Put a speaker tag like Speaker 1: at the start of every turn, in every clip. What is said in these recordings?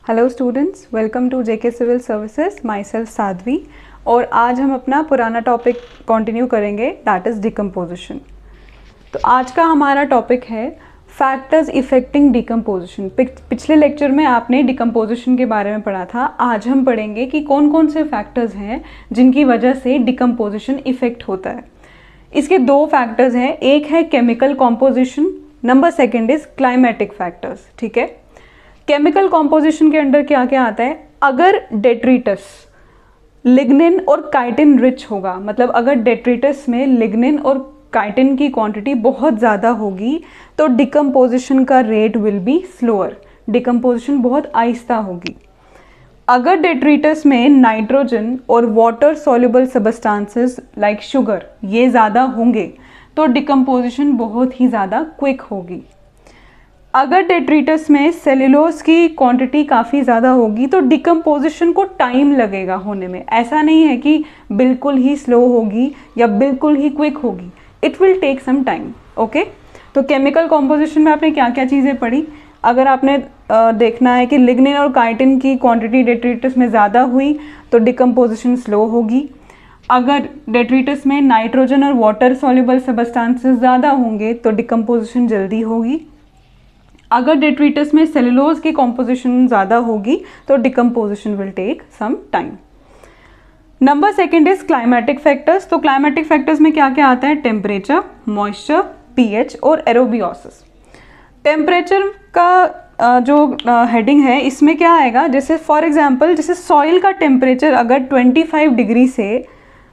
Speaker 1: Hello students, welcome to JK civil services. Myself Sadhvi. और आज हम अपना पुराना टॉपिक कंटिन्यू करेंगे, दैट इज़ डिकम्पोजिशन। तो आज का हमारा टॉपिक है फैक्टर्स इफेक्टिंग डिकम्पोजिशन। पिछले लेक्चर में आपने डिकम्पोजिशन के बारे में पढ़ा था। आज हम पढ़ेंगे कि कौन कौन से फैक्टर्स हैं जिनकी वजह से डिकम्पोजिशन इफेक्ट होता है। इसके दो फैक्टर्स हैं, एक है chemical composition, number second is climatic factors. ठीक है, केमिकल कॉम्पोजिशन के अंडर क्या क्या आता है? अगर डेट्रिटस लिग्निन और काइटिन रिच होगा, मतलब अगर डेट्रिटस में लिग्निन और काइटिन की क्वांटिटी बहुत ज़्यादा होगी तो डिकम्पोजिशन का rate will be slower, decomposition बहुत आहिस्ता होगी। अगर डेट्रिटस में नाइट्रोजन और water soluble substances like sugar ये ज़्यादा होंगे तो डिकम्पोजिशन बहुत ही ज़्यादा क्विक होगी। अगर डेट्रिटस में सेल्यूलोज की क्वांटिटी काफ़ी ज़्यादा होगी तो डिकम्पोजिशन को टाइम लगेगा होने में। ऐसा नहीं है कि बिल्कुल ही स्लो होगी या बिल्कुल ही क्विक होगी, it will take some time. Okay, तो केमिकल कॉम्पोजिशन में आपने क्या क्या चीज़ें पढ़ी? अगर आपने देखना है कि लिग्निन और काइटिन की क्वांटिटी डेट्रिटस में ज़्यादा हुई तो डिकम्पोजिशन स्लो होगी। अगर डेट्रिटस में नाइट्रोजन और वाटर सॉल्युबल सब्सटेंसेस ज़्यादा होंगे तो डिकम्पोजिशन जल्दी होगी। अगर डेट्रिटस में सेल्यूलोज की कॉम्पोजिशन ज़्यादा होगी तो decomposition will take some time. Number second is climatic factors. तो क्लाइमेटिक फैक्टर्स में क्या क्या आता है? टेम्परेचर, मॉइस्चर, पीएच और एरोबियोसिस। टेम्परेचर का जो हेडिंग है इसमें क्या आएगा? जैसे फॉर एग्जांपल, जैसे सॉइल का टेम्परेचर अगर 25 डिग्री से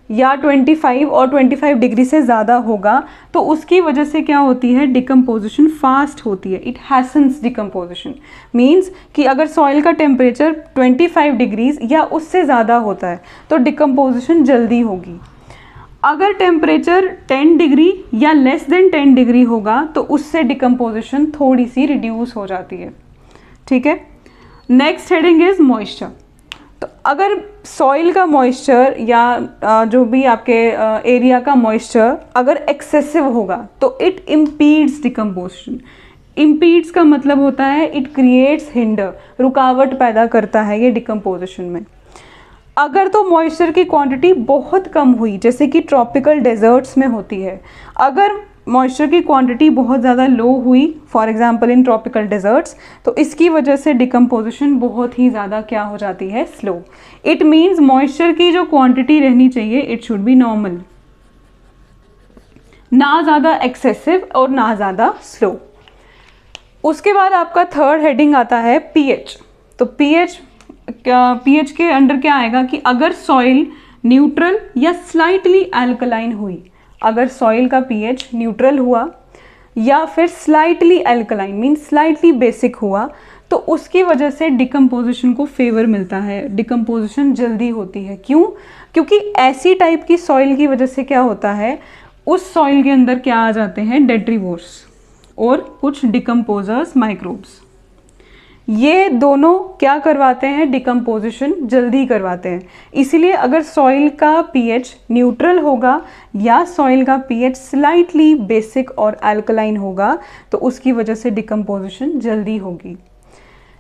Speaker 1: या 25 और 25 डिग्री से ज़्यादा होगा तो उसकी वजह से क्या होती है? डिकम्पोजिशन फास्ट होती है। इट हैसन्स डिकम्पोजिशन मीन्स कि अगर सॉइल का टेम्परेचर 25 डिग्रीज या उससे ज़्यादा होता है तो डिकम्पोजिशन जल्दी होगी। अगर टेम्परेचर 10 डिग्री या लेस देन 10 डिग्री होगा तो उससे डिकम्पोजिशन थोड़ी सी रिड्यूस हो जाती है। ठीक है, नेक्स्ट हेडिंग इज मॉइस्चर। तो अगर सॉइल का मॉइस्चर या जो भी आपके एरिया का मॉइस्चर अगर एक्सेसिव होगा तो इट इम्पीड्स डिकम्पोजिशन। इम्पीड्स का मतलब होता है इट क्रिएट्स हिंडर, रुकावट पैदा करता है ये डिकम्पोजिशन में। अगर तो मॉइस्चर की क्वांटिटी बहुत कम हुई, जैसे कि ट्रॉपिकल डेजर्ट्स में होती है, अगर मॉइस्चर की क्वांटिटी बहुत ज़्यादा लो हुई for example in tropical deserts तो इसकी वजह से डिकम्पोजिशन बहुत ही ज़्यादा क्या हो जाती है? स्लो। इट मीन्स मॉइस्चर की जो क्वांटिटी रहनी चाहिए इट शुड बी नॉर्मल, ना ज़्यादा एक्सेसिव और ना ज़्यादा स्लो। उसके बाद आपका थर्ड हेडिंग आता है पीएच। तो पीएच के अंडर क्या आएगा कि अगर सॉइल न्यूट्रल या स्लाइटली एल्कलाइन हुई, अगर सॉइल का पीएच न्यूट्रल हुआ या फिर slightly alkaline mean slightly basic हुआ तो उसकी वजह से डिकम्पोजिशन को फेवर मिलता है, डिकम्पोजिशन जल्दी होती है। क्यों? क्योंकि ऐसी टाइप की सॉइल की वजह से क्या होता है, उस सॉइल के अंदर क्या आ जाते हैं? डेट्रीवोर्स और कुछ डिकम्पोजर्स माइक्रोब्स। ये दोनों क्या करवाते हैं? डिकम्पोजिशन जल्दी करवाते हैं। इसीलिए अगर सॉइल का पीएच न्यूट्रल होगा या सॉइल का पीएच स्लाइटली बेसिक और अल्कलाइन होगा तो उसकी वजह से डिकम्पोजिशन जल्दी होगी।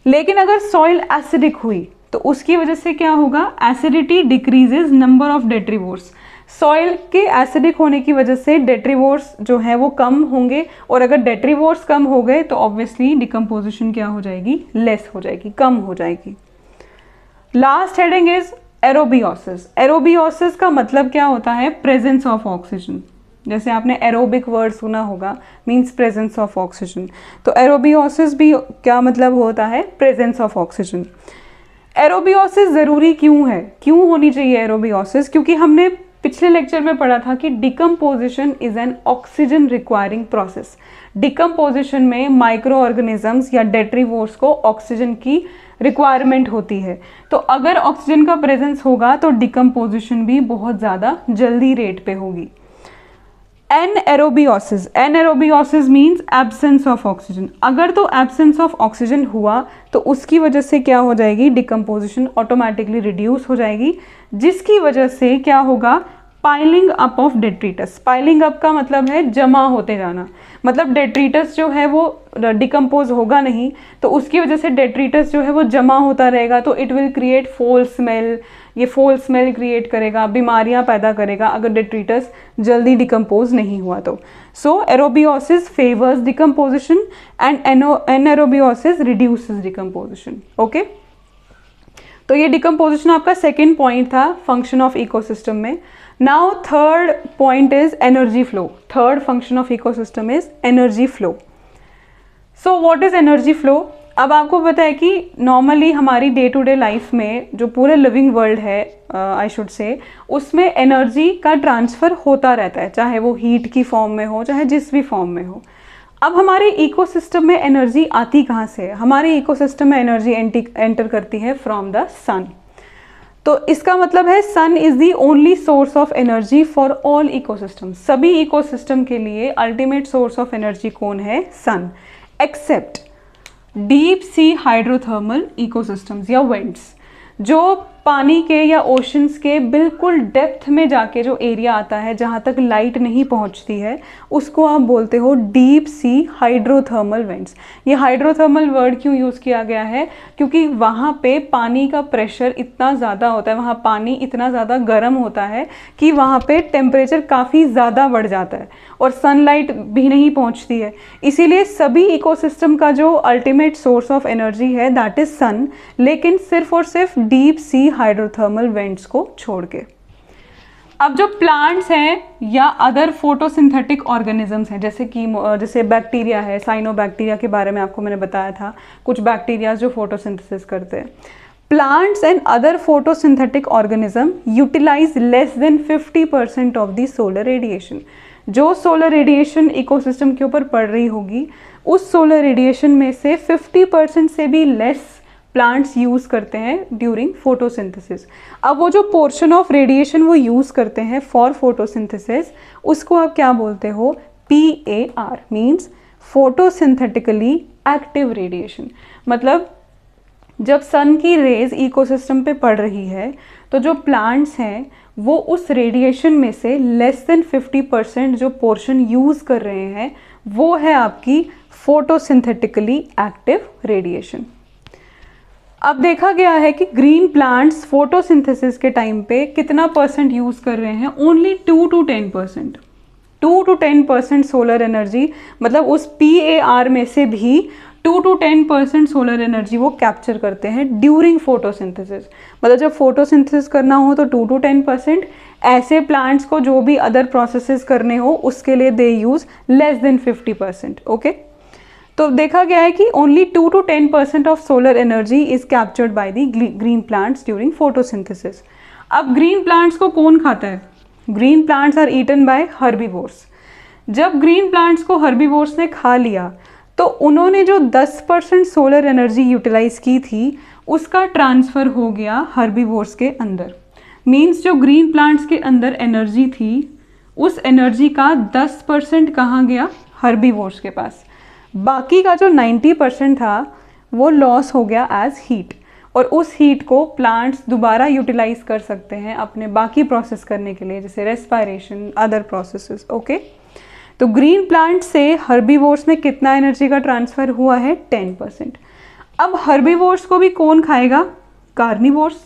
Speaker 1: लेकिन अगर सॉइल एसिडिक हुई तो उसकी वजह से क्या होगा? Acidity decreases number of detritivores. Soil के एसिडिक होने की वजह से डेट्रीवोर्स जो है वो कम होंगे और अगर डेट्रीवोर्स कम हो गए तो ऑब्वियसली डिकम्पोजिशन क्या हो जाएगी? लेस हो जाएगी, कम हो जाएगी। Last heading is aerobiosis. Aerobiosis का मतलब क्या होता है? Presence of oxygen. जैसे आपने एरोबिक वर्ड सुना होगा, मीन्स प्रेजेंस ऑफ ऑक्सीजन। तो एरोबियोसिस भी क्या मतलब होता है? Presence of oxygen. एरोबियोसिस ज़रूरी क्यों है? क्यों होनी चाहिए एरोबियोसिस? क्योंकि हमने पिछले लेक्चर में पढ़ा था कि decomposition is an oxygen requiring process. Decomposition में माइक्रो ऑर्गेनिजम्स या डेट्रीवोर्स को ऑक्सीजन की रिक्वायरमेंट होती है। तो अगर ऑक्सीजन का प्रेजेंस होगा तो डिकम्पोजिशन भी बहुत ज़्यादा जल्दी रेट पे होगी। एनएरोबियोसिस मीन्स एब्सेंस ऑफ ऑक्सीजन। अगर तो एब्सेंस ऑफ ऑक्सीजन हुआ तो उसकी वजह से क्या हो जाएगी? डिकम्पोजिशन ऑटोमेटिकली रिड्यूस हो जाएगी, जिसकी वजह से क्या होगा? Piling up of detritus. Piling up का मतलब है जमा होते जाना, मतलब डेट्रीटस जो है वो डिकम्पोज होगा नहीं, तो उसकी वजह से डेट्रीटस जो है वो जमा होता रहेगा, तो इट विल क्रिएट फोल स्मेल। ये फोल स्मेल क्रिएट करेगा, बीमारियां पैदा करेगा अगर डेट्रीटस जल्दी डिकम्पोज नहीं हुआ तो। So aerobiosis favours decomposition and anaerobiosis reduces decomposition. Okay, तो ये डिकम्पोजिशन आपका सेकेंड पॉइंट था फंक्शन ऑफ इकोसिस्टम में। Now third point is energy flow. Third function of ecosystem is energy flow. So what is energy flow? अब आपको पता है कि नॉर्मली हमारी डे टू डे लाइफ में जो पूरे लिविंग वर्ल्ड है, आई शुड से, उसमें एनर्जी का ट्रांसफ़र होता रहता है, चाहे वो हीट की फॉर्म में हो, चाहे जिस भी फॉर्म में हो। अब हमारे इकोसिस्टम में एनर्जी आती कहाँ से है? हमारे इकोसिस्टम में एनर्जी एंटर करती है फ्रॉम द सन। तो इसका मतलब है sun is the only source of energy for all ecosystem. सभी इकोसिस्टम के लिए अल्टीमेट सोर्स ऑफ एनर्जी कौन है? Sun, except deep sea hydrothermal ecosystems या वेंट्स। जो पानी के या ओशंस के बिल्कुल डेप्थ में जाके जो एरिया आता है जहाँ तक लाइट नहीं पहुँचती है, उसको आप बोलते हो डीप सी हाइड्रोथर्मल वेंट्स। ये हाइड्रोथर्मल वर्ड क्यों यूज़ किया गया है? क्योंकि वहाँ पे पानी का प्रेशर इतना ज़्यादा होता है, वहाँ पानी इतना ज़्यादा गर्म होता है कि वहाँ पे टेम्परेचर काफ़ी ज़्यादा बढ़ जाता है और सनलाइट भी नहीं पहुँचती है। इसीलिए सभी इकोसिस्टम का जो अल्टीमेट सोर्स ऑफ एनर्जी है दैट इज़ सन, लेकिन सिर्फ और सिर्फ डीप सी हाइड्रोथर्मल वेंट्स को छोड़ के। अब जो प्लांट्स हैं या अदर फोटोसिंथेटिक ऑर्गेनिजम्स हैं, जैसे बैक्टीरिया है, साइनोबैक्टीरिया के बारे में आपको मैंने बताया था, कुछ बैक्टीरिया जो फोटोसिंथेसिस करते हैं। Plants and other photosynthetic organism utilise less than 50% of the solar radiation. जो सोलर रेडिएशन इकोसिस्टम के ऊपर पड़ रही होगी, उस सोलर रेडिएशन में से 50% से भी लेस प्लांट्स यूज़ करते हैं ड्यूरिंग फोटोसिंथेसिस। अब वो जो पोर्शन ऑफ रेडिएशन वो यूज़ करते हैं फॉर फोटोसिंथेसिस, उसको आप क्या बोलते हो? PAR means photosynthetically active radiation. मतलब जब सन की रेज इकोसिस्टम पे पड़ रही है तो जो प्लांट्स हैं वो उस रेडिएशन में से लेस देन 50% जो पोर्शन यूज़ कर रहे हैं वो है आपकी फोटोसिंथेटिकली एक्टिव रेडिएशन। अब देखा गया है कि ग्रीन प्लांट्स फोटोसिंथेसिस के टाइम पे कितना परसेंट यूज़ कर रहे हैं? Only 2 to 10%। 2 to 10% solar energy, मतलब उस PAR में से भी 2 to 10% सोलर एनर्जी वो कैप्चर करते हैं ड्यूरिंग फोटोसिंथेसिस। मतलब जब फोटोसिंथेसिस करना हो तो 2 to 10%, ऐसे प्लांट्स को जो भी अदर प्रोसेसेस करने हो उसके लिए they use less than 50%। Okay, तो देखा गया है कि only 2 to 10% of solar energy is captured by the green plants during photosynthesis. अब ग्रीन प्लांट्स को कौन खाता है? Green plants are eaten by herbivores. जब ग्रीन प्लांट्स को हर्बीवोर्स ने खा लिया तो उन्होंने जो 10% सोलर एनर्जी यूटिलाइज की थी उसका ट्रांसफ़र हो गया हर्बीवोर्स के अंदर। मीन्स जो ग्रीन प्लांट्स के अंदर एनर्जी थी उस एनर्जी का 10% कहाँ गया? हर्बीवोर्स के पास। बाकी का जो 90% था वो लॉस हो गया एज हीट, और उस हीट को प्लांट्स दोबारा यूटिलाइज कर सकते हैं अपने बाकी प्रोसेस करने के लिए, जैसे रेस्पिरेशन, अदर प्रोसेसेस। ओके, तो ग्रीन प्लांट से हर्बीवोर्स में कितना एनर्जी का ट्रांसफ़र हुआ है? 10%। अब हर्बीवोर्स को भी कौन खाएगा? कार्निवोर्स।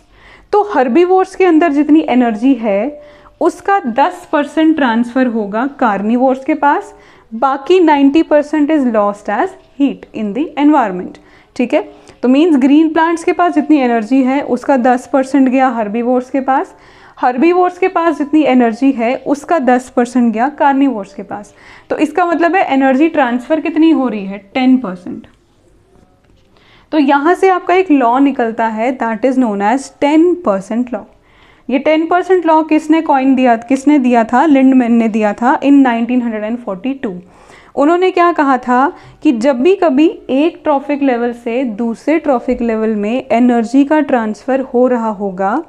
Speaker 1: तो हर्बीवोर्स के अंदर जितनी एनर्जी है उसका 10% ट्रांसफ़र होगा कार्निवोर्स के पास, बाकी 90% is lost as heat in the environment. ठीक है, तो मीन्स ग्रीन प्लांट्स के पास जितनी एनर्जी है उसका 10% गया हर्बीवोर्स के पास, हर्बीवोर्स के पास जितनी एनर्जी है उसका 10% गया कार्निवोर्स के पास। तो इसका मतलब है एनर्जी ट्रांसफ़र कितनी हो रही है? 10%। तो यहाँ से आपका एक लॉ निकलता है that is known as 10% law. ये 10% लॉ किसने दिया था? लिंडमैन ने दिया था इन 1942। उन्होंने क्या कहा था कि जब भी कभी एक ट्रॉफिक लेवल से दूसरे ट्रॉफिक लेवल में एनर्जी का ट्रांसफ़र हो रहा होगा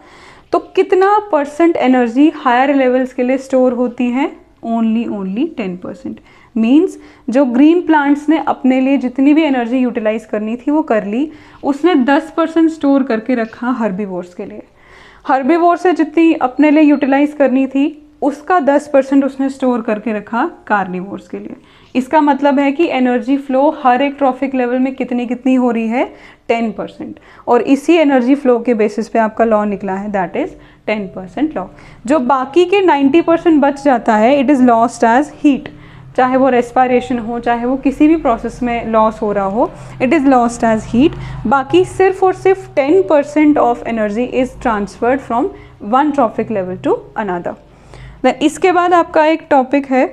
Speaker 1: तो कितना परसेंट एनर्जी हायर लेवल्स के लिए स्टोर होती है? ओनली 10%। मीन्स जो ग्रीन प्लांट्स ने अपने लिए जितनी भी एनर्जी यूटिलाइज करनी थी वो कर ली, उसने 10% स्टोर करके रखा हर्बीवोर्स के लिए। हर्बीवोर्स से जितनी अपने लिए यूटिलाइज करनी थी उसका 10% उसने स्टोर करके रखा कार्निवोर्स के लिए। इसका मतलब है कि एनर्जी फ्लो हर एक ट्रॉफिक लेवल में कितनी कितनी हो रही है, 10%। और इसी एनर्जी फ्लो के बेसिस पे आपका लॉ निकला है, दैट इज़ 10% लॉ। जो बाकी के 90% बच जाता है, it is lost as heat. चाहे वो रेस्पिरेशन हो, चाहे वो किसी भी प्रोसेस में लॉस हो रहा हो, it is lost as heat. बाकी सिर्फ और सिर्फ 10% of energy is transferred from one trophic level to another. Then इसके बाद आपका एक टॉपिक है,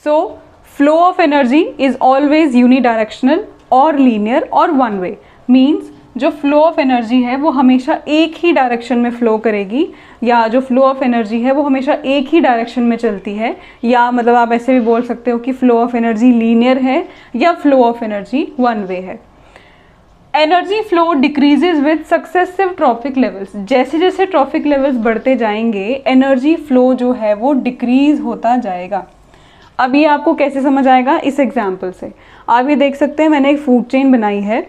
Speaker 1: so flow of energy is always unidirectional और लीनियर और वन वे। मीन्स जो फ्लो ऑफ एनर्जी है वो हमेशा एक ही डायरेक्शन में फ्लो करेगी, या जो फ्लो ऑफ एनर्जी है वो हमेशा एक ही डायरेक्शन में चलती है, या मतलब आप ऐसे भी बोल सकते हो कि फ्लो ऑफ एनर्जी लीनियर है या flow of energy one way है। Energy flow decreases with successive trophic levels. जैसे जैसे ट्रॉफिक लेवल्स बढ़ते जाएंगे, एनर्जी फ्लो जो है वो डिक्रीज होता जाएगा। अब ये आपको कैसे समझ आएगा, इस एग्जाम्पल से आप ये देख सकते हैं। मैंने एक फूड चेन बनाई है,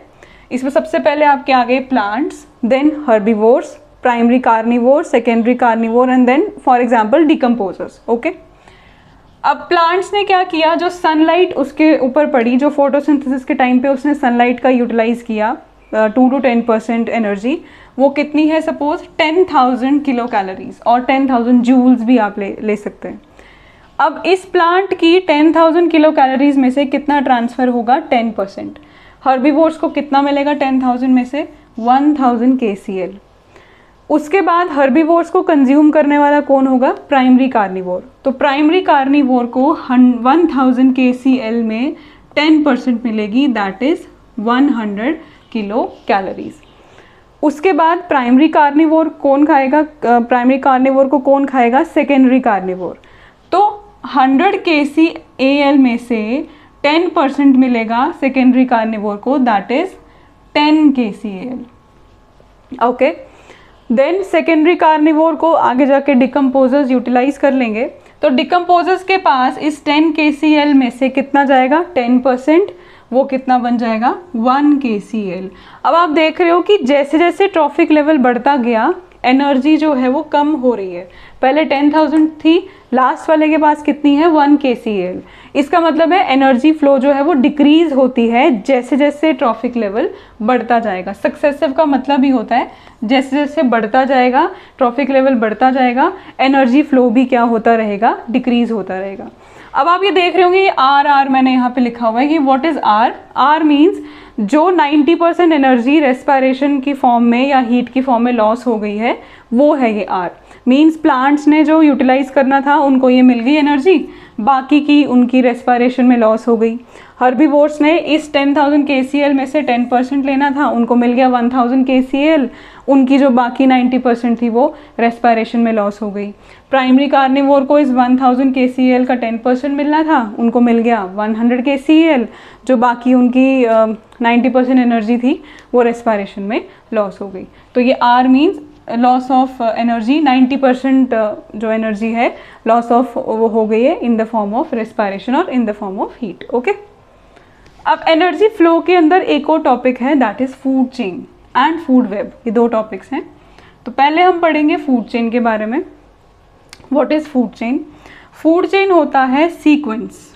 Speaker 1: इसमें सबसे पहले आपके आ गए plants, then herbivores, primary carnivore, secondary carnivore and then for example decomposers. Okay, अब प्लांट्स ने क्या किया, जो सनलाइट उसके ऊपर पड़ी, जो फोटोसिंथेसिस के टाइम पे उसने सनलाइट का यूटिलाइज किया 2 to 10% एनर्जी, वो कितनी है, सपोज 10,000 किलो कैलोरीज और 10,000 जूल्स भी आप ले सकते हैं। अब इस प्लांट की 10,000 किलो कैलोरीज में से कितना ट्रांसफ़र होगा, 10%। हर्बीवोर्स को कितना मिलेगा 10,000 में से, 1,000 KCl। उसके बाद हर्बीवोर्स को कंज्यूम करने वाला कौन होगा, प्राइमरी कार्निवोर। तो प्राइमरी कार्निवोर को 1000 KCl में 10% मिलेगी, दैट इज़ 100 किलो कैलोरीज। उसके बाद प्राइमरी कार्निवोर कौन खाएगा, प्राइमरी कार्निवोर को कौन खाएगा, सेकेंडरी कार्निवोर। तो 100 KCl में से 10% मिलेगा सेकेंडरी कार्निवोर को, that is 10 KCl। Okay, then secondary carnivore को आगे जाके डिकम्पोजर्स यूटिलाइज कर लेंगे। तो डिकम्पोजर्स के पास इस 10 KCl में से कितना जाएगा, 10%, वो कितना बन जाएगा, 1 KCl। अब आप देख रहे हो कि जैसे जैसे ट्रॉफिक लेवल बढ़ता गया, एनर्जी जो है वो कम हो रही है। पहले 10,000 थी, लास्ट वाले के पास कितनी है, 1 KCl। इसका मतलब है एनर्जी फ्लो जो है वो डिक्रीज होती है जैसे जैसे ट्रॉफिक लेवल बढ़ता जाएगा। सक्सेसिव का मतलब ही होता है जैसे जैसे बढ़ता जाएगा, ट्रॉफिक लेवल बढ़ता जाएगा, एनर्जी फ्लो भी क्या होता रहेगा, डिक्रीज होता रहेगा। अब आप ये देख रहे होंगे, ये आर मैंने यहाँ पे लिखा हुआ है कि what is R. R means जो 90% एनर्जी रेस्पिरेशन की फॉर्म में या हीट की फॉर्म में लॉस हो गई है, वो है ये आर। मीन्स प्लांट्स ने जो यूटिलाइज करना था उनको ये मिल गई एनर्जी, बाकी की उनकी रेस्पिरेशन में लॉस हो गई। हर्बीवोर्स ने इस 10,000 KCl में से 10% लेना था, उनको मिल गया 1,000 KCl, उनकी जो बाकी 90% थी वो रेस्पिरेशन में लॉस हो गई। प्राइमरी कार्निवोर को इस 1,000 KCl का 10% मिलना था, उनको मिल गया 100 KCl, जो बाकी उनकी 90% एनर्जी थी वो रेस्पिरेशन में लॉस हो गई। तो ये R means loss of energy, 90% जो एनर्जी है लॉस ऑफ वो हो गई है in the form of respiration और in the form of heat. Okay, अब एनर्जी फ्लो के अंदर एक और टॉपिक है, that is food chain and food web. ये दो टॉपिक्स हैं। तो पहले हम पढ़ेंगे फूड चेन के बारे में। What is food chain? Food chain होता है सीक्वेंस।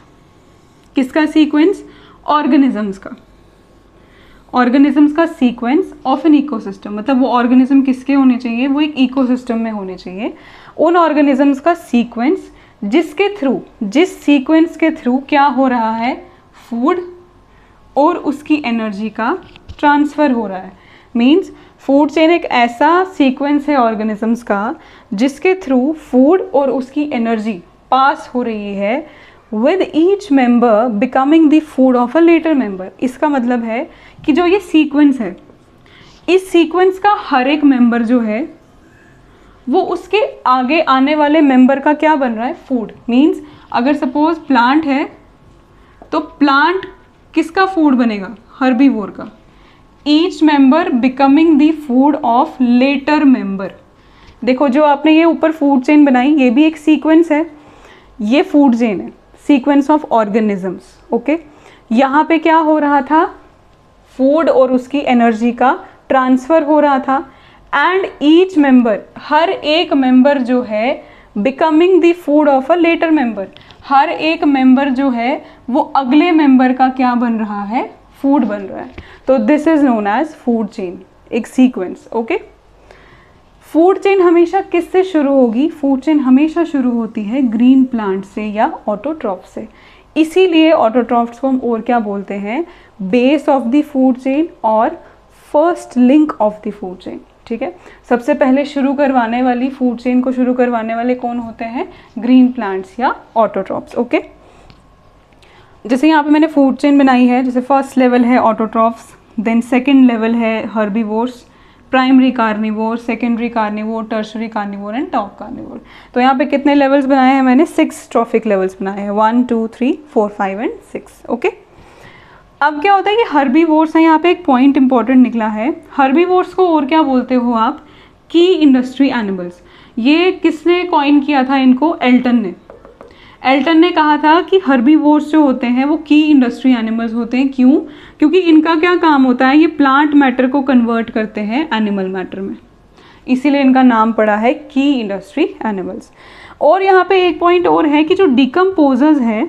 Speaker 1: किसका सीक्वेंस? ऑर्गेनिजम्स का। ऑर्गेनिजम्स का सीक्वेंस ऑफ एन इकोसिस्टम। मतलब वो ऑर्गेनिज्म किसके होने चाहिए, वो एक इकोसिस्टम में होने चाहिए। उन ऑर्गेनिजम्स का सीक्वेंस जिसके थ्रू, जिस सीक्वेंस के थ्रू क्या हो रहा है, फूड और उसकी एनर्जी का ट्रांसफ़र हो रहा है। मीन्स फूड चेन एक ऐसा सीक्वेंस है ऑर्गेनिजम्स का जिसके थ्रू फूड और उसकी एनर्जी पास हो रही है, with each member becoming the food of a later member. इसका मतलब है कि जो ये सीक्वेंस है, इस सीक्वेंस का हर एक मेंबर जो है वो उसके आगे आने वाले मेंबर का क्या बन रहा है, फूड। मीन्स अगर सपोज प्लांट है तो प्लांट किसका फूड बनेगा, हर्बीवोर का। Each member becoming the food of later member. देखो जो आपने ये ऊपर फूड चेन बनाई, ये भी एक सीक्वेंस है, ये फूड चेन है, सीक्वेंस ऑफ ऑर्गेनिजम्स। ओके, यहाँ पे क्या हो रहा था, फूड और उसकी एनर्जी का ट्रांसफ़र हो रहा था। एंड ईच मेंबर, हर एक मेंबर जो है becoming the food of a later member, हर एक मेंबर जो है वो अगले मेंबर का क्या बन रहा है, फूड बन रहा है। तो this is known as food chain, एक सीक्वेंस। ओके, फूड चेन हमेशा किससे शुरू होगी? फूड चेन हमेशा शुरू होती है ग्रीन प्लांट से या ऑटोट्रॉफ से। इसीलिए ऑटोट्रॉफ्स को हम और क्या बोलते हैं? Base of the food chain और first link of the food chain. ठीक है, सबसे पहले शुरू करवाने वाली, फूड चेन को शुरू करवाने वाले कौन होते हैं? ग्रीन प्लांट्स या ऑटोट्रॉफ्स। ओके, जैसे यहाँ पे मैंने फूड चेन बनाई है, जैसे फर्स्ट लेवल है ऑटोट्रॉफ्स, देन सेकंड लेवल है herbivores, primary carnivore, secondary carnivore, tertiary carnivore and top carnivore. तो यहाँ पे कितने लेवल्स बनाए हैं मैंने? 6 ट्रॉफिक लेवल्स बनाए हैं, 1 2 3 4 5 एंड 6। ओके, अब क्या होता है कि हर्बीवोर्स हैं, यहाँ पे एक पॉइंट इंपॉर्टेंट निकला है। हर्बीवोर्स को और क्या बोलते हो आप? की इंडस्ट्री एनिमल्स। ये किसने कॉइन किया था इनको? एल्टन ने। एल्टन ने कहा था कि हर्बीवोर्स जो होते हैं वो की इंडस्ट्री एनिमल्स होते हैं। क्यों? क्योंकि इनका क्या काम होता है? ये प्लांट मैटर को कन्वर्ट करते हैं एनिमल मैटर में, इसीलिए इनका नाम पड़ा है की इंडस्ट्री एनिमल्स। और यहाँ पे एक पॉइंट और है कि जो डिकम्पोजर्स हैं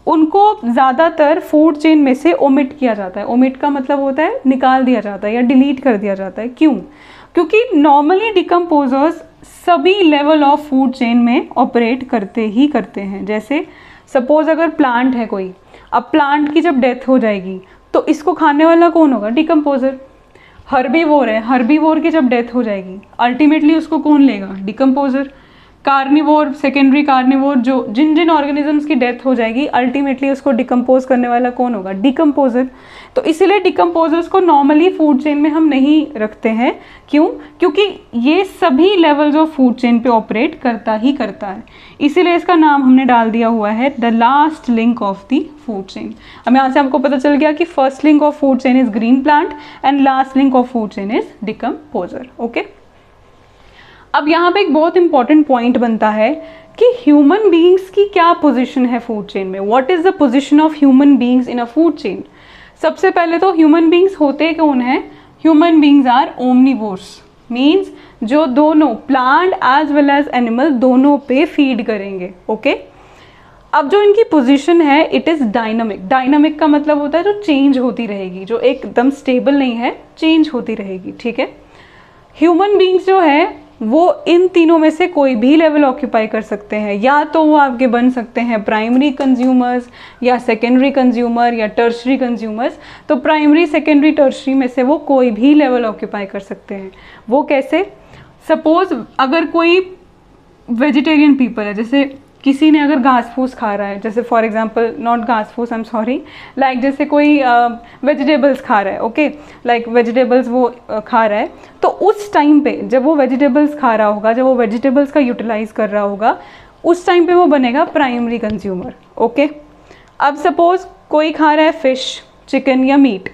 Speaker 1: उनको ज़्यादातर फूड चेन में से ओमिट किया जाता है। ओमिट का मतलब होता है निकाल दिया जाता है या डिलीट कर दिया जाता है। क्यों? क्योंकि नॉर्मली डिकम्पोजर्स सभी लेवल ऑफ फूड चेन में ऑपरेट करते ही करते हैं। जैसे सपोज अगर प्लांट है कोई, अब प्लांट की जब डेथ हो जाएगी तो इसको खाने वाला कौन होगा? डिकम्पोजर। हर्बीवोर है, हर्बीवोर की जब डेथ हो जाएगी अल्टीमेटली उसको कौन लेगा? डिकम्पोजर। कार्निवोर, सेकेंडरी कार्निवोर, जो जिन जिन ऑर्गेनिजम्स की डेथ हो जाएगी अल्टीमेटली उसको डिकम्पोज करने वाला कौन होगा? डिकम्पोजर। तो इसीलिए डिकम्पोजर्स को नॉर्मली फूड चेन में हम नहीं रखते हैं। क्यों? क्योंकि ये सभी लेवल्स ऑफ फूड चेन पे ऑपरेट करता ही करता है, इसीलिए इसका नाम हमने डाल दिया हुआ है the last link of the food chain. अब यहाँ से आपको पता चल गया कि first link of food chain is green plant and last link of food chain is decomposer. Okay, अब यहाँ पे एक बहुत इंपॉर्टेंट पॉइंट बनता है कि ह्यूमन बीइंग्स की क्या पोजीशन है फूड चेन में। What is the position of human beings in a food chain? सबसे पहले तो ह्यूमन बीइंग्स होते कौन है? Human beings are omnivores, means जो दोनों plant as well as animal दोनों पे फीड करेंगे। ओके, अब जो इनकी पोजीशन है इट इज़ डायनामिक। डायनामिक का मतलब होता है जो चेंज होती रहेगी, जो एकदम स्टेबल नहीं है, चेंज होती रहेगी। ठीक है, ह्यूमन बीइंग्स जो है वो इन तीनों में से कोई भी लेवल ऑक्यूपाई कर सकते हैं। या तो वो आपके बन सकते हैं प्राइमरी कंज्यूमर्स या सेकेंडरी कंज्यूमर या टर्शरी कंज्यूमर्स। तो प्राइमरी, सेकेंडरी, टर्शरी में से वो कोई भी लेवल ऑक्यूपाई कर सकते हैं। वो कैसे? सपोज अगर कोई वेजिटेरियन पीपल है, जैसे किसी ने अगर घास फूस खा रहा है, जैसे फॉर एग्जांपल नॉट घास फूस, आई एम सॉरी, लाइक जैसे कोई वेजिटेबल्स खा रहा है। ओके, लाइक वेजिटेबल्स वो खा रहा है, तो उस टाइम पे जब वो वेजिटेबल्स खा रहा होगा, जब वो वेजिटेबल्स का यूटिलाइज कर रहा होगा, उस टाइम पे वो बनेगा प्राइमरी कंज्यूमर। ओके, अब सपोज कोई खा रहा है फिश, चिकन या मीट,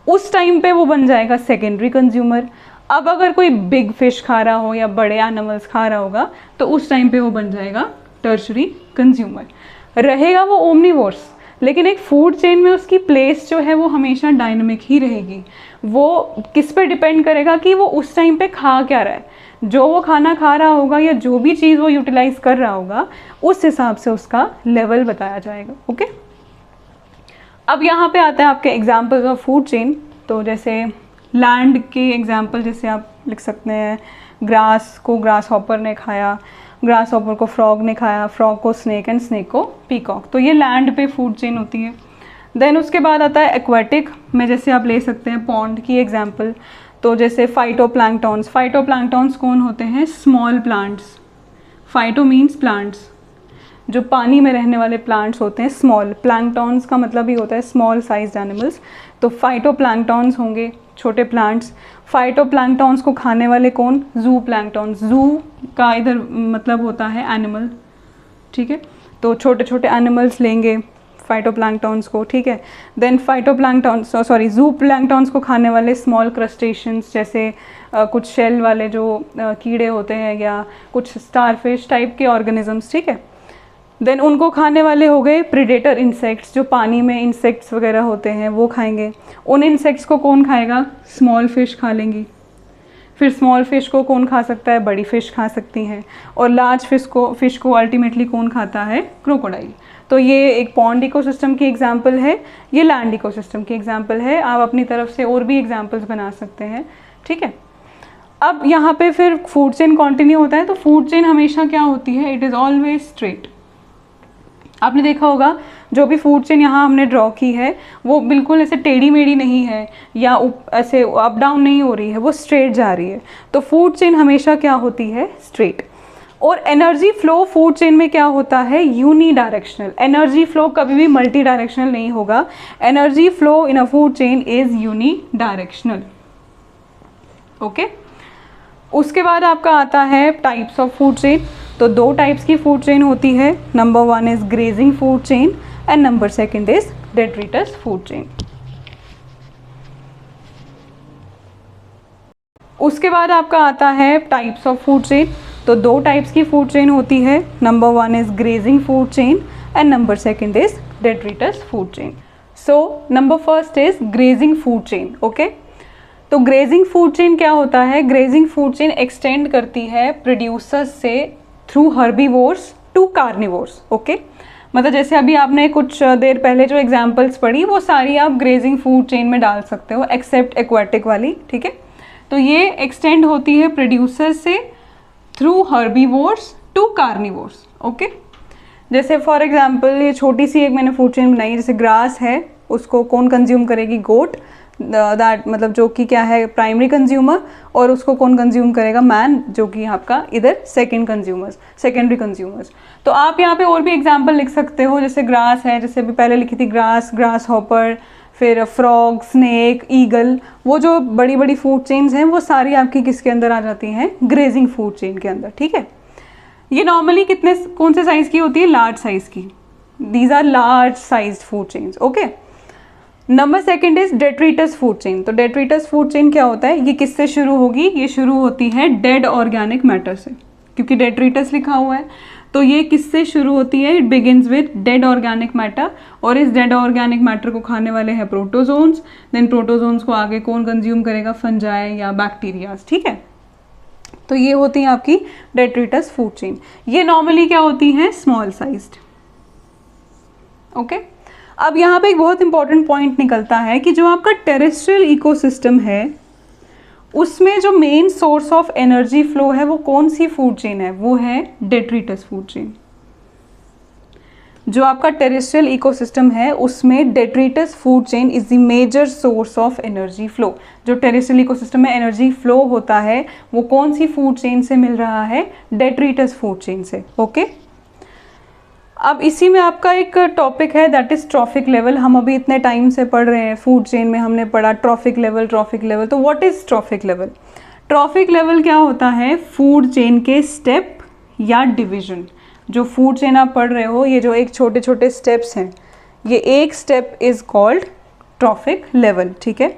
Speaker 1: उस टाइम पे वो बन जाएगा सेकेंडरी कंज्यूमर। अब अगर कोई बिग फिश खा रहा हो या बड़े एनिमल्स खा रहा होगा तो उस टाइम पे वो बन जाएगा टर्शरी कंज्यूमर। रहेगा वो ओमनिवोर्स, लेकिन एक फूड चेन में उसकी प्लेस जो है वो हमेशा डायनामिक ही रहेगी। वो किस पे डिपेंड करेगा कि वो उस टाइम पे खा क्या रहा है, जो वो खाना खा रहा होगा या जो भी चीज़ वो यूटिलाइज कर रहा होगा उस हिसाब से उसका लेवल बताया जाएगा। ओके, अब यहाँ पे आता है आपके एग्जाम्पल्स ऑफ फूड चेन। तो जैसे लैंड के एग्जाम्पल जैसे आप लिख सकते हैं, ग्रास को ग्रास हॉपर ने खाया, ग्रास हॉपर को फ्रॉग ने खाया, फ्रॉग को स्नेक एंड स्नेक को पीकॉक। तो ये लैंड पे फूड चेन होती है। देन उसके बाद आता है एक्वेटिक में, जैसे आप ले सकते हैं पॉन्ड की एग्जांपल। तो जैसे फाइटोप्लैंक्टॉन्स, फाइटोप्लैंक्टॉन्स कौन होते हैं? Small plants. Phyto means plants, जो पानी में रहने वाले प्लांट्स होते हैं। स्मॉल प्लैंक्टॉन्स का मतलब ही होता है स्मॉल साइज्ड एनिमल्स। तो फाइटोप्लैंक्टॉन्स होंगे छोटे प्लांट्स। फाइटोप्लैंक्टॉन्स को खाने वाले कौन? जू प्लैंक्टॉन्स। जू का इधर मतलब होता है एनिमल, ठीक है। तो छोटे छोटे एनिमल्स लेंगे फाइटोप्लैंक्टॉन्स को, ठीक है। देन फाइटोप्लैंक्टॉन्स जू प्लैंक्टॉन्स को खाने वाले स्मॉल क्रस्टेशियंस, जैसे कुछ शेल वाले जो कीड़े होते हैं या कुछ स्टारफिश टाइप के ऑर्गेनिजम्स, ठीक है। देन उनको खाने वाले हो गए प्रीडेटर इंसेक्ट्स, जो पानी में इंसेक्ट्स वगैरह होते हैं वो खाएंगे। उन इंसेक्ट्स को कौन खाएगा? स्मॉल फिश खा लेंगी। फिर स्मॉल फिश को कौन खा सकता है, बड़ी फिश खा सकती हैं, और लार्ज फिश को अल्टीमेटली कौन खाता है, क्रोकोडाइल। तो ये एक पॉन्ड इकोसिस्टम की एग्जांपल है, ये लैंड इकोसिस्टम की एग्जांपल है। आप अपनी तरफ से और भी एग्जांपल्स बना सकते हैं, ठीक है। अब यहाँ पे फिर फूड चेन कंटिन्यू होता है। तो फूड चेन हमेशा क्या होती है, इट इज़ ऑलवेज स्ट्रेट। आपने देखा होगा जो भी फूड चेन यहाँ हमने ड्रॉ की है वो बिल्कुल ऐसे टेढ़ी मेढ़ी नहीं है या ऐसे अप डाउन नहीं हो रही है, वो स्ट्रेट जा रही है। तो फूड चेन हमेशा क्या होती है, स्ट्रेट। और एनर्जी फ्लो फूड चेन में क्या होता है, यूनी डायरेक्शनल। एनर्जी फ्लो कभी भी मल्टी डायरेक्शनल नहीं होगा। Energy flow in a food chain is unidirectional, okay. उसके बाद आपका आता है टाइप्स ऑफ फूड चेन। तो 2 टाइप्स की फूड चेन होती है। Number 1 is grazing food chain and number 2 is detritus food chain. उसके बाद आपका आता है टाइप्स ऑफ फूड चेन। तो 2 टाइप्स की फूड चेन होती है। Number 1 is grazing food chain and number 2 is detritus food chain. So number 1 is grazing food chain, okay. तो ग्रेजिंग फूड चेन क्या होता है, ग्रेजिंग फूड चेन एक्सटेंड करती है प्रोड्यूसर्स से through herbivores to carnivores, okay. मतलब जैसे अभी आपने कुछ देर पहले जो एग्जांपल्स पढ़ी वो सारी आप ग्रेजिंग फूड चेन में डाल सकते हो एक्सेप्ट एक्वाटिक वाली, ठीक है। तो ये एक्सटेंड होती है प्रोड्यूसर्स से through herbivores to carnivores, okay. जैसे फॉर एग्जांपल ये छोटी सी एक मैंने फूड चेन बनाई, जैसे ग्रास है उसको कौन कंज्यूम करेगी, गोट, दैट मतलब जो कि क्या है प्राइमरी कंज्यूमर, और उसको कौन कंज्यूम करेगा, मैन, जो कि आपका इधर सेकेंडरी कंज्यूमर्स। तो आप यहाँ पे और भी एग्जांपल लिख सकते हो, जैसे ग्रास है, जैसे अभी पहले लिखी थी ग्रास हॉपर, फिर फ्रॉग, स्नेक, ईगल, वो जो बड़ी बड़ी फूड चेन्स हैं वो सारी आपकी किसके अंदर आ जाती हैं, ग्रेजिंग फूड चेन के अंदर, ठीक है। ये नॉर्मली कौन से साइज की होती है, लार्ज साइज की। These are large sized food chains, okay. Number 2 is detritus food chain. तो डेट्रिटस फूड चेन क्या होता है, ये किससे शुरू होगी, ये शुरू होती है डेड ऑर्गेनिक मैटर से, क्योंकि डेट्रिटस लिखा हुआ है। तो ये किससे शुरू होती है, it begins with dead organic matter, और इस डेड ऑर्गेनिक मैटर को खाने वाले हैं प्रोटोजोन्स। देन प्रोटोजोन्स को आगे कौन कंज्यूम करेगा, फंजाई या बैक्टीरियाज, ठीक है। तो ये होती है आपकी डेट्रिटस फूड चेन। ये नॉर्मली क्या होती हैं, स्मॉल साइज्ड, ओके। अब यहाँ पे एक बहुत इंपॉर्टेंट पॉइंट निकलता है कि जो आपका टेरेस्ट्रियल इकोसिस्टम है उसमें जो main source of energy flow है वो कौन सी फूड चेन है, वो है डेट्रिटस फूड चेन। जो आपका टेरेस्ट्रियल इकोसिस्टम है उसमें detritus food chain is the major source of energy flow. जो टेरेस्ट्रियल इकोसिस्टम में एनर्जी फ्लो होता है वो कौन सी फूड चेन से मिल रहा है, डेट्रिटस फूड चेन से, ओके। अब इसी में आपका एक टॉपिक है दैट इज ट्रॉफिक लेवल। हम अभी इतने टाइम से पढ़ रहे हैं, फूड चेन में हमने पढ़ा ट्रॉफिक लेवल। तो what is trophic level? Trophic level क्या होता है, फूड चेन के स्टेप या डिवीजन। जो फूड चेन आप पढ़ रहे हो, ये जो एक छोटे छोटे स्टेप्स हैं, ये एक step is called trophic level, ठीक है।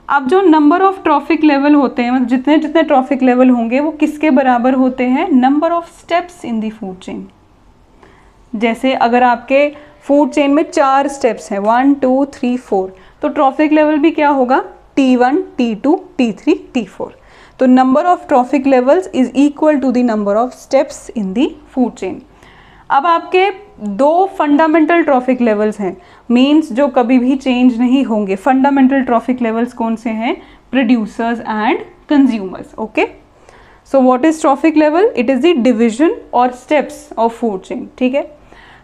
Speaker 1: अब जो नंबर ऑफ ट्रॉफिक लेवल होते हैं, मतलब जितने जितने ट्रॉफिक लेवल होंगे वो किसके बराबर होते हैं, number of steps in the food chain. जैसे अगर आपके फूड चेन में 4 स्टेप्स हैं, 1 2 3 4, तो ट्रॉफिक लेवल भी क्या होगा, T1 T2 T3 T4। तो number of trophic levels is equal to the number of steps in the food chain. अब आपके 2 फंडामेंटल ट्रॉफिक लेवल्स हैं, मीन्स जो कभी भी चेंज नहीं होंगे। फंडामेंटल ट्रॉफिक लेवल्स कौन से हैं, producers and consumers, okay. So what is trophic level, it is the division और स्टेप्स ऑफ फूड चेन, ठीक है।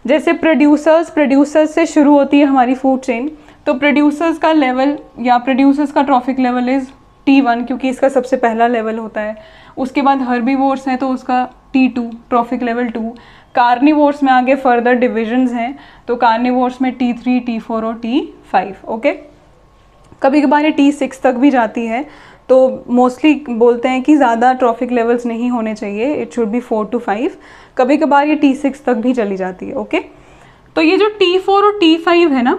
Speaker 1: जैसे प्रोड्यूसर्स से शुरू होती है हमारी फूड चेन, तो प्रोड्यूसर्स का लेवल या प्रोड्यूसर्स का ट्रॉफिक लेवल इज T1, क्योंकि इसका सबसे पहला लेवल होता है। उसके बाद हर्बीवोर्स हैं तो उसका T2 ट्रॉफिक लेवल 2। कार्निवोर्स में आगे फर्दर डिविजन्स हैं, तो कार्निवोर्स में T3 T4 और T5, ओके। कभी कभार ये T6 तक भी जाती है, तो मोस्टली बोलते हैं कि ज़्यादा ट्रॉफिक लेवल्स नहीं होने चाहिए, इट शुड बी 4 to 5। कभी कभार ये T6 तक भी चली जाती है, ओके। तो ये जो T4 और T5 है ना,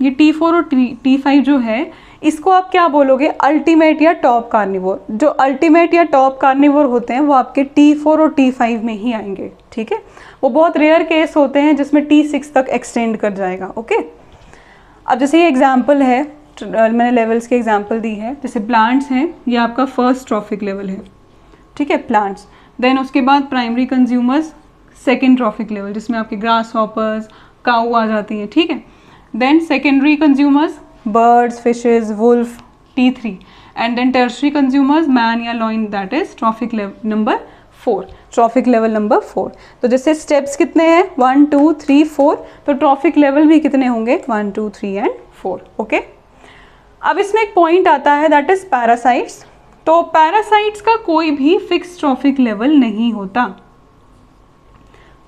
Speaker 1: ये T4 और T5 जो है, इसको आप क्या बोलोगे, अल्टीमेट या टॉप कार्निवोर। जो अल्टीमेट या टॉप कार्निवोर होते हैं वो आपके T4 और T5 में ही आएंगे, ठीक है। वो बहुत रेयर केस होते हैं जिसमें T6 तक एक्सटेंड कर जाएगा, ओके। अब जैसे ये एग्जाम्पल है, मैंने लेवल्स के एग्जांपल दी है, जैसे प्लांट्स हैं, ये आपका फर्स्ट ट्रॉफिक लेवल है, ठीक है, प्लांट्स। देन उसके बाद primary consumers, second trophic level, जिसमें आपके ग्रास हॉपर्स, काऊ आ जाती हैं, ठीक है। Then secondary consumers, birds, fishes, wolf, T3, and then tertiary consumers, man या lion, that is trophic level number 4, trophic level number 4। तो जैसे स्टेप्स कितने हैं, 1 2 3 4, तो ट्रॉफिक लेवल भी कितने होंगे, 1 2 3 एंड 4, ओके। अब इसमें एक पॉइंट आता है, दैट इज पैरासाइट्स। तो पैरासाइट्स का कोई भी फिक्स ट्रॉफिक लेवल नहीं होता।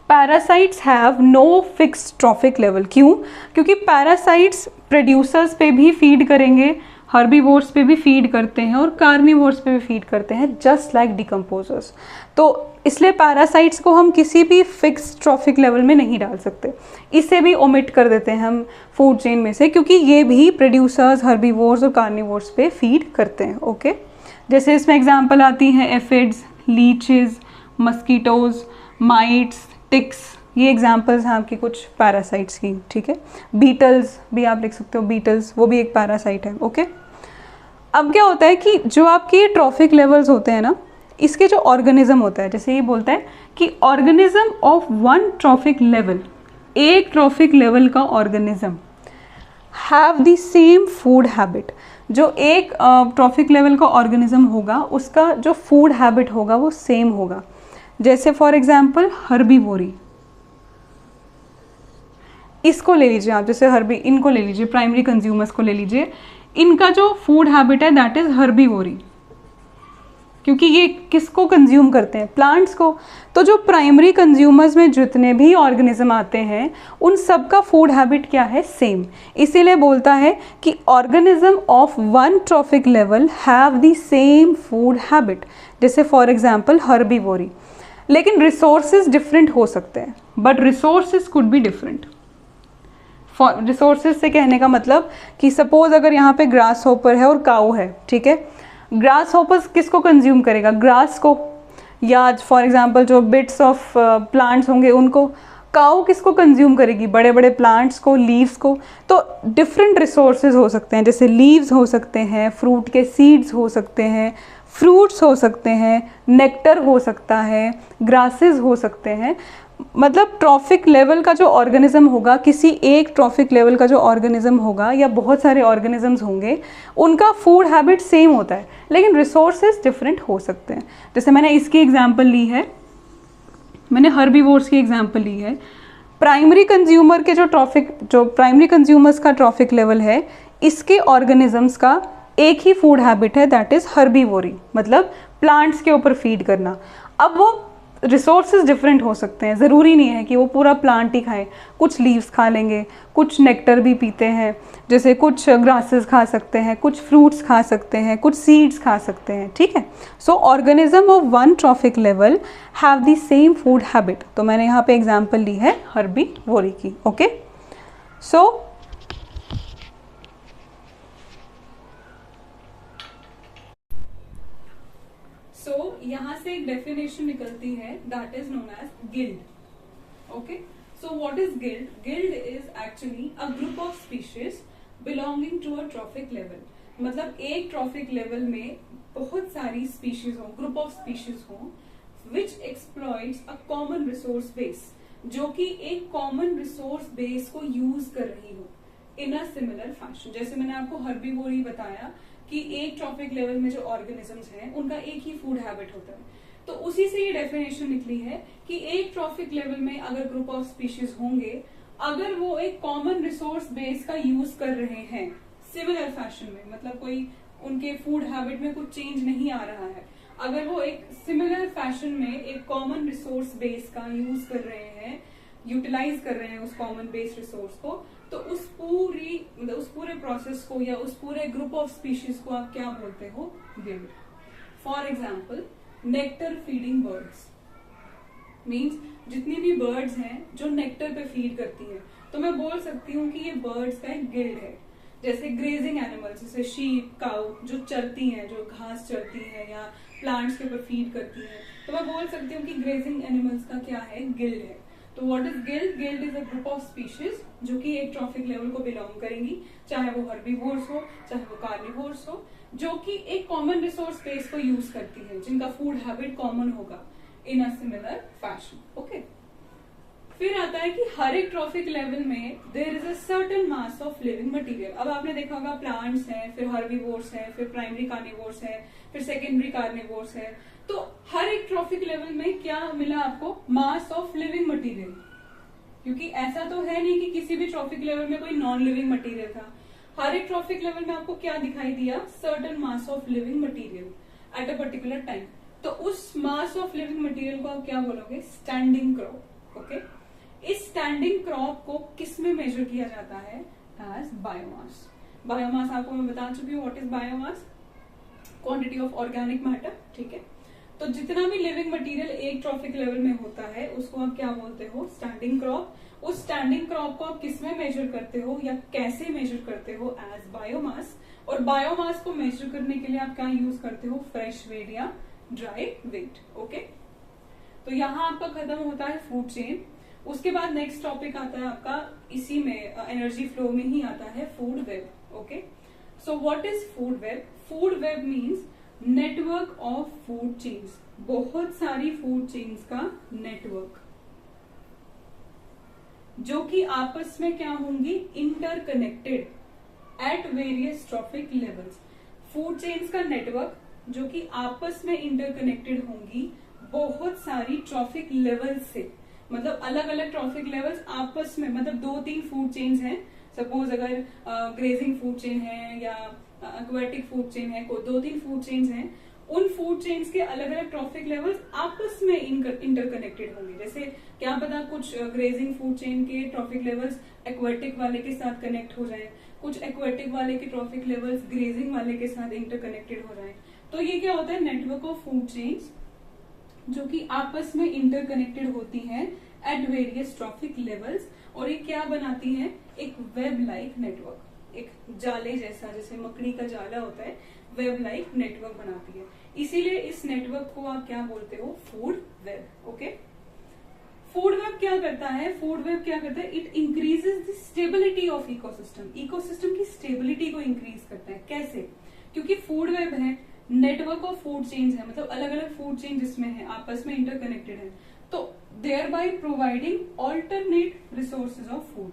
Speaker 1: Parasites have no fix trophic level. क्यों? क्योंकि पैरासाइट्स प्रोड्यूसर्स पे भी फीड करेंगे, हर्बीवोर्स पे भी फीड करते हैं और कार्निवोर्स पे भी फीड करते हैं, जस्ट लाइक डिकम्पोजर्स। तो इसलिए पैरासाइट्स को हम किसी भी फिक्स ट्रॉफिक लेवल में नहीं डाल सकते, इसे भी ओमिट कर देते हैं हम फूड चेन में से, क्योंकि ये भी प्रोड्यूसर्स, हर्बीवोर्स और कार्निवोर्स पे फीड करते हैं, ओके। जैसे इसमें एग्जाम्पल आती हैं aphids, leeches, mosquitoes, mites, ticks, ये एग्जाम्पल्स हैं आपकी कुछ पैरासाइट्स की, ठीक है। बीटल्स भी आप लिख सकते हो, बीटल्स वो भी एक पैरासाइट है, ओके। अब क्या होता है कि जो आपके ट्रॉफिक लेवल्स होते हैं ना, इसके जो ऑर्गेनिज्म होता है, जैसे ये बोलता है कि ऑर्गेनिज्म ऑफ 1 ट्रॉफिक लेवल, एक ट्रॉफिक लेवल का organism have the same food habit. जो एक ट्रॉफिक लेवल का ऑर्गेनिज्म होगा, उसका जो फूड हैबिट होगा वो सेम होगा। जैसे फॉर एग्जाम्पल हर्बीवोरी, इसको ले लीजिए आप, जैसे इनको ले लीजिए, प्राइमरी कंज्यूमर्स को ले लीजिए, इनका जो फूड हैबिट है दैट इज हर्बीवोरी, क्योंकि ये किसको कंज्यूम करते हैं, प्लांट्स को। तो जो प्राइमरी कंज्यूमर्स में जितने भी ऑर्गेनिज्म आते हैं, उन सब का फूड हैबिट क्या है, सेम। इसीलिए बोलता है कि organism of 1 trophic level have the same food habit. जैसे फॉर एग्जाम्पल हर्बीवोरी, लेकिन रिसोर्सेज डिफरेंट हो सकते हैं, but resources could be different. Resources से कहने का मतलब कि सपोज अगर यहाँ पे ग्रास हॉपर है और काऊ है, ठीक है, ग्रास हॉपर्स किसको कंज्यूम करेगा, ग्रास को, या फॉर एग्जांपल जो बिट्स ऑफ प्लांट्स होंगे उनको। काऊ किसको कंज्यूम करेगी, बड़े बड़े प्लांट्स को, लीव्स को। तो डिफरेंट रिसोर्सेज हो सकते हैं, जैसे लीव्स हो सकते हैं, फ्रूट के सीड्स हो सकते हैं, फ्रूट्स हो सकते हैं, नेक्टर हो सकता है, ग्रासेस हो सकते हैं। मतलब ट्रॉफिक लेवल का जो ऑर्गेनिज्म होगा, किसी एक ट्रॉफिक लेवल का जो ऑर्गेनिज्म होगा या बहुत सारे ऑर्गेनिजम्स होंगे, उनका फूड हैबिट सेम होता है, लेकिन रिसोर्सेज डिफरेंट हो सकते हैं। जैसे मैंने इसकी एग्जांपल ली है, मैंने हर्बीवोर्स की एग्जांपल ली है। प्राइमरी कंज्यूमर के जो प्राइमरी कंज्यूमर्स का ट्रॉफिक लेवल है, इसके ऑर्गेनिजम्स का एक ही फूड हैबिट है, दैट इज हर्बीवोरी, मतलब प्लांट्स के ऊपर फीड करना। अब वो रिसोर्सेज डिफरेंट हो सकते हैं, ज़रूरी नहीं है कि वो पूरा प्लांट ही खाएं, कुछ लीव्स खा लेंगे, कुछ नेक्टर भी पीते हैं, जैसे कुछ ग्रासेस खा सकते हैं, कुछ फ्रूट्स खा सकते हैं, कुछ सीड्स खा सकते हैं, ठीक है। So organism of 1 trophic level have the same food habit. तो मैंने यहाँ पे एग्जांपल ली है हर्बीवोरी की, ओके। सो यहाँ से एक डेफिनेशन निकलती है, that is known as guild, okay. So what is guild? Guild is actually a group of species belonging to a trophic level. मतलब एक ट्रॉफिक लेवल में बहुत सारी स्पीशीज हो, ग्रुप ऑफ स्पीशीज हो, which exploits a common resource base, जो कि एक कॉमन रिसोर्स बेस को यूज कर रही हो इन अ सिमिलर फैशन। जैसे मैंने आपको हर्बीवोरी बताया कि एक ट्रॉफिक लेवल में जो ऑर्गेनिजम्स हैं उनका एक ही फूड हैबिट होता है, तो उसी से ये डेफिनेशन निकली है कि एक ट्रॉफिक लेवल में अगर ग्रुप ऑफ स्पीशीज होंगे, अगर वो एक कॉमन रिसोर्स बेस का यूज कर रहे हैं सिमिलर फैशन में, मतलब कोई उनके फूड हैबिट में कुछ चेंज नहीं आ रहा है, अगर वो एक सिमिलर फैशन में एक कॉमन रिसोर्स बेस का यूज कर रहे हैं, यूटिलाइज कर रहे हैं उस कॉमन बेस रिसोर्स को, तो उस पूरे प्रोसेस को या उस पूरे ग्रुप ऑफ स्पीशीज को आप क्या बोलते हो, guild. For example nectar feeding birds means जितनी भी बर्ड्स हैं जो नेक्टर पे फीड करती हैं, तो मैं बोल सकती हूँ कि ये बर्ड्स का एक गिल्ड है। जैसे ग्रेजिंग एनिमल्स, जैसे शीप, काउ, जो चलती हैं, जो घास चलती है या प्लांट्स के ऊपर फीड करती हैं, तो मैं बोल सकती हूँ कि ग्रेजिंग एनिमल्स का क्या है, गिल्ड है। तो what is guild? Guild is a group of species जो कि एक ट्रॉफिक लेवल को बिलोंग करेंगी, चाहे वो हर्बीवोर्स हो चाहे वो कार्निवोर्स हो, जो कि एक कॉमन रिसोर्स स्पेस को यूज करती है, जिनका फूड हैबिट कॉमन होगा in a similar fashion. Okay, फिर आता है कि हर एक ट्रॉफिक लेवल में there is a certain mass of living material. अब आपने देखा होगा प्लांट्स हैं, फिर हर्बीवोर्स हैं, फिर प्राइमरी कार्निवोर्स है, फिर सेकेंडरी कार्निवोर्स है। तो हर एक ट्रॉफिक लेवल में क्या मिला आपको? मास ऑफ लिविंग मटेरियल। क्योंकि ऐसा तो है नहीं कि किसी भी ट्रॉफिक लेवल में कोई नॉन लिविंग मटेरियल था। हर एक ट्रॉफिक लेवल में आपको क्या दिखाई दिया? Certain mass of living material at a particular time. तो उस मास ऑफ लिविंग मटेरियल को आप क्या बोलोगे? Standing crop. ओके, इस स्टैंडिंग क्रॉप को किस में मेजर किया जाता है? As biomass. बायोमास आपको मैं बता चुकी हूँ what is biomass, quantity of organic matter. ठीक है, तो जितना भी लिविंग मटेरियल एक ट्रॉफिक लेवल में होता है उसको आप क्या बोलते हो? Standing crop. उस स्टैंडिंग क्रॉप को आप किस में मेजर करते हो या कैसे मेजर करते हो? As biomass. और बायोमास को मेजर करने के लिए आप क्या यूज करते हो? फ्रेश वेट या ड्राई वेट। ओके, तो यहाँ आपका खत्म होता है फूड चेन। उसके बाद नेक्स्ट टॉपिक आता है आपका इसी में एनर्जी फ्लो में ही आता है food web. Okay, so what is food web? Food web means network of food chains, बहुत सारी फूड चेन्स का नेटवर्क जो कि आपस में क्या होंगी? Interconnected at various trophic levels. Food chains का नेटवर्क जो कि आपस में इंटरकनेक्टेड होंगी बहुत सारी ट्रॉफिक लेवल्स से। मतलब अलग अलग ट्रॉफिक लेवल्स आपस में, मतलब 2-3 फूड चेन्स हैं। सपोज अगर ग्रेजिंग फूड चेन है या एक्वेटिक फूड चेन है, 2-3 फूड चेन्स हैं, उन फूड चेन्स के अलग अलग ट्रॉफिक लेवल्स आपस में इंटरकनेक्टेड होंगे। जैसे क्या पता कुछ ग्रेजिंग फूड चेन के ट्रॉफिक लेवल्स एक्वेटिक वाले के साथ कनेक्ट हो जाए, कुछ एक्वेटिक वाले के ट्रॉफिक लेवल्स ग्रेजिंग वाले के साथ इंटरकनेक्टेड हो जाए। तो ये क्या होता है? नेटवर्क ऑफ फूड चेन्स जो कि आपस में इंटरकनेक्टेड होती हैं एट वेरियस ट्रॉफिक लेवल्स। और ये क्या बनाती हैं? एक वेब लाइक नेटवर्क, एक जाले जैसा, जैसे मकड़ी का जाला होता है, वेब लाइक नेटवर्क बनाती है। इसीलिए इस नेटवर्क को आप क्या बोलते हो? Food web. Okay, food web क्या करता है? फूड वेब क्या करता है? It increases the stability of ecosystem. Ecosystem की स्टेबिलिटी को इंक्रीज करता है। कैसे? क्योंकि फूड वेब है, नेटवर्क ऑफ फूड चेन्स है, मतलब अलग अलग फूड चेन जिसमें है आपस में इंटरकनेक्टेड है, तो thereby providing alternate resources of food.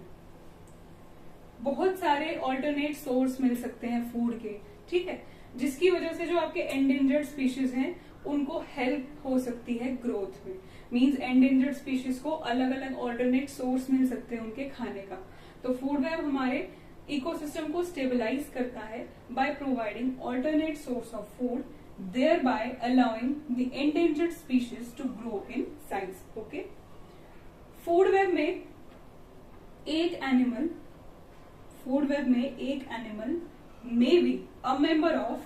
Speaker 1: बहुत सारे ऑल्टरनेट सोर्स मिल सकते हैं फूड के। ठीक है, जिसकी वजह से जो आपके एंडेंजर्ड स्पीशीज हैं उनको हेल्प हो सकती है ग्रोथ में। मींस एंडेंजर्ड स्पीशीज को अलग अलग ऑल्टरनेट सोर्स मिल सकते हैं उनके खाने का। तो फूड वेब हमारे इकोसिस्टम को स्टेबलाइज करता है bye providing alternate source of food, thereby allowing the endangered species to grow in size. Okay, food web में एक animal may be a member of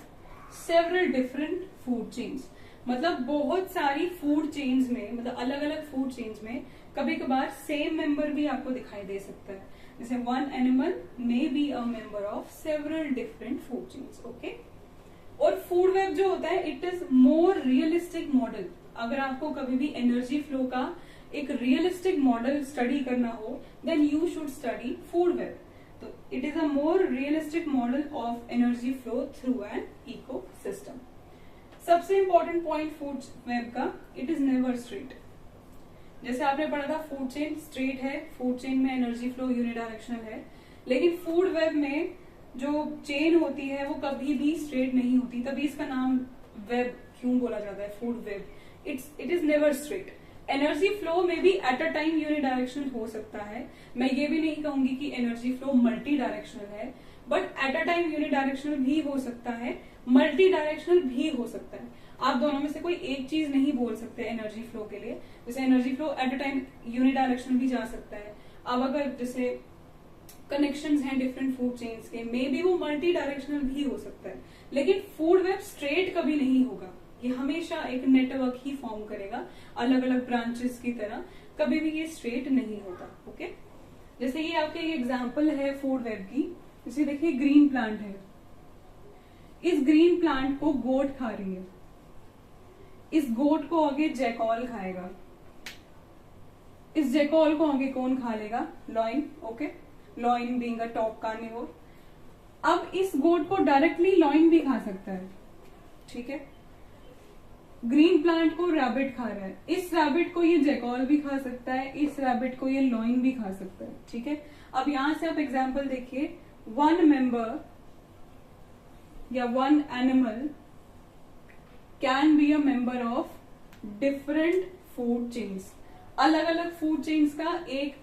Speaker 1: several different food chains। मतलब बहुत सारी food chains में, मतलब अलग अलग फूड चेन्स में कभी कभार सेम मेंबर भी आपको दिखाई दे सकता है। जैसे one animal may be a member of several different food chains. Okay, और फूड वेब जो होता है it is more realistic model. अगर आपको कभी भी एनर्जी फ्लो का एक रियलिस्टिक मॉडल स्टडी करना हो then you should study food web. तो it is a more realistic model of energy flow through an ecosystem. सबसे इंपॉर्टेंट पॉइंट फूड वेब का, इट इज नेवर स्ट्रेट। जैसे आपने पढ़ा था फूड चेन स्ट्रेट है, फूड चेन में energy flow unidirectional है, लेकिन फूड वेब में जो चेन होती है वो कभी भी स्ट्रेट नहीं होती। तभी इसका नाम वेब क्यों बोला जाता है? Food web. It is never straight. Energy flow में भी एट अ टाइम यूनिडायरेक्शनल हो सकता है। मैं ये भी नहीं कहूंगी कि एनर्जी फ्लो मल्टी डायरेक्शनल है, but at a time unidirectional भी हो सकता है, मल्टी डायरेक्शनल भी हो सकता है। आप दोनों में से कोई एक चीज नहीं बोल सकते एनर्जी फ्लो के लिए। जैसे energy flow at a time unidirectional भी जा सकता है। अब अगर जैसे कनेक्शंस हैं डिफरेंट फूड चेन्स के, मे बी वो मल्टी डायरेक्शनल भी हो सकता है, लेकिन फूड वेब स्ट्रेट कभी नहीं होगा। ये हमेशा एक नेटवर्क ही फॉर्म करेगा अलग अलग ब्रांचेस की तरह, कभी भी ये स्ट्रेट नहीं होता। ओके, जैसे ये आपके एक एग्जांपल है फूड वेब की। जैसे देखिए ग्रीन प्लांट है, इस ग्रीन प्लांट को गोट खा रही है, इस गोट को आगे जैकॉल खाएगा, इस जैकॉल को आगे कौन खा लेगा? Lion. Okay, lion being a top carnivore. अब इस गोट को डायरेक्टली लॉइन भी खा सकता है, ठीक है। ग्रीन प्लांट को रैबिट खा रहा है, इस रैबिट को ये जैकॉल भी खा सकता है, इस रैबिट को ये लॉइन भी खा सकता है, ठीक है। अब यहां से आप एग्जांपल देखिए, वन मेंबर या one animal can be a member of different food chains. अलग अलग फूड चेन्स का एक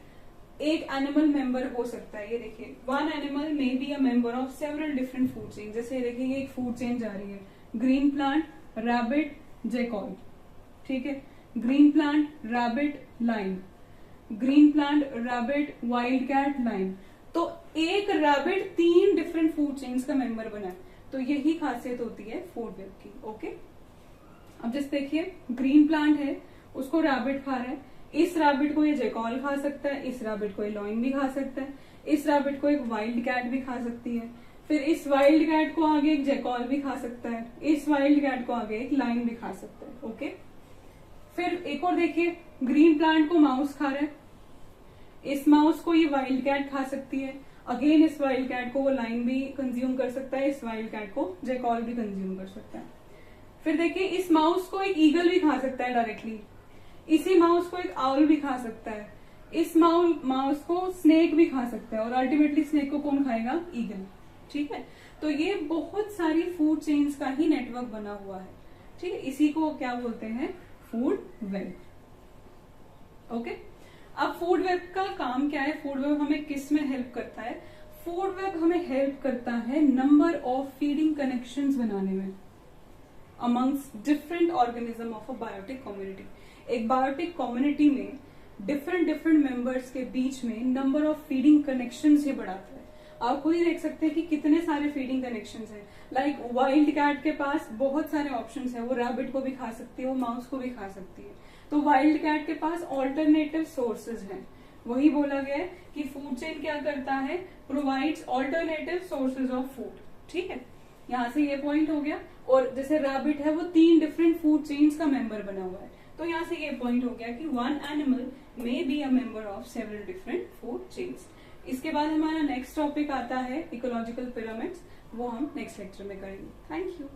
Speaker 1: एनिमल मेंबर हो सकता है। ये देखिए, one animal may be a member of several different food chain. जैसे देखिए, ये एक फूड चेन जा रही है, ग्रीन प्लांट, रैबिट, जैकॉल, ठीक है। Green plant, rabbit, lion, green plant, rabbit, wild cat, lion. तो एक रैबिट 3 डिफरेंट फूड चेन्स का मेंबर बना है। तो यही खासियत होती है फूड वेब की। ओके, अब जैसे देखिए, ग्रीन प्लांट है, उसको रैबिट खा रहा है, इस रैबिट को ये जैकॉल खा सकता है, इस रैबिट को ये लॉइन भी खा सकता है, इस रैबिट को एक वाइल्ड कैट भी खा सकती है, फिर इस वाइल्ड कैट को आगे एक जैकॉल भी खा सकता है, इस वाइल्ड कैट को आगे एक लाइन भी खा सकता है। ओके, फिर एक और देखिए, ग्रीन प्लांट को माउस खा रहा है, इस माउस को ये वाइल्ड कैट खा सकती है, अगेन इस वाइल्ड कैट को वो लाइन भी कंज्यूम कर सकता है, इस वाइल्ड कैट को जैकॉल भी कंज्यूम कर सकता है। फिर देखिए, इस माउस को एक ईगल भी खा सकता है डायरेक्टली, इसी माउस को एक आउल भी खा सकता है, इस माउस को स्नेक भी खा सकता है, और अल्टीमेटली स्नेक को कौन खाएगा? ईगल, ठीक है। तो ये बहुत सारी फूड चेन्स का ही नेटवर्क बना हुआ है, ठीक है। इसी को क्या बोलते हैं? Food web. ओके, अब फूड वेब का काम क्या है? फूड वेब हमें किस में हेल्प करता है? फूड वेब हमें हेल्प करता है नंबर ऑफ फीडिंग कनेक्शंस बनाने में amongst different organism of a biotic community. एक बायोटिक कम्युनिटी में डिफरेंट मेंबर्स के बीच में नंबर ऑफ फीडिंग कनेक्शंस ये बढ़ाता है। आप खुद ही देख सकते हैं कि कितने सारे फीडिंग कनेक्शंस हैं। लाइक वाइल्ड कैट के पास बहुत सारे ऑप्शंस हैं, वो रैबिट को भी खा सकती है, वो माउस को भी खा सकती है। तो वाइल्ड कैट के पास ऑल्टरनेटिव सोर्सेज हैं। वही बोला गया है कि फूड चेन क्या करता है? Provides alternative sources of food, ठीक है। यहाँ से ये पॉइंट हो गया। और जैसे रैबिट है, वो 3 डिफरेंट फूड चेन्स का मेंबर बना हुआ है। तो यहाँ से ये पॉइंट हो गया कि one animal may be a member of several different food chains. इसके बाद हमारा नेक्स्ट टॉपिक आता है इकोलॉजिकल पिरामिड्स, वो हम नेक्स्ट लेक्चर में करेंगे। Thank you.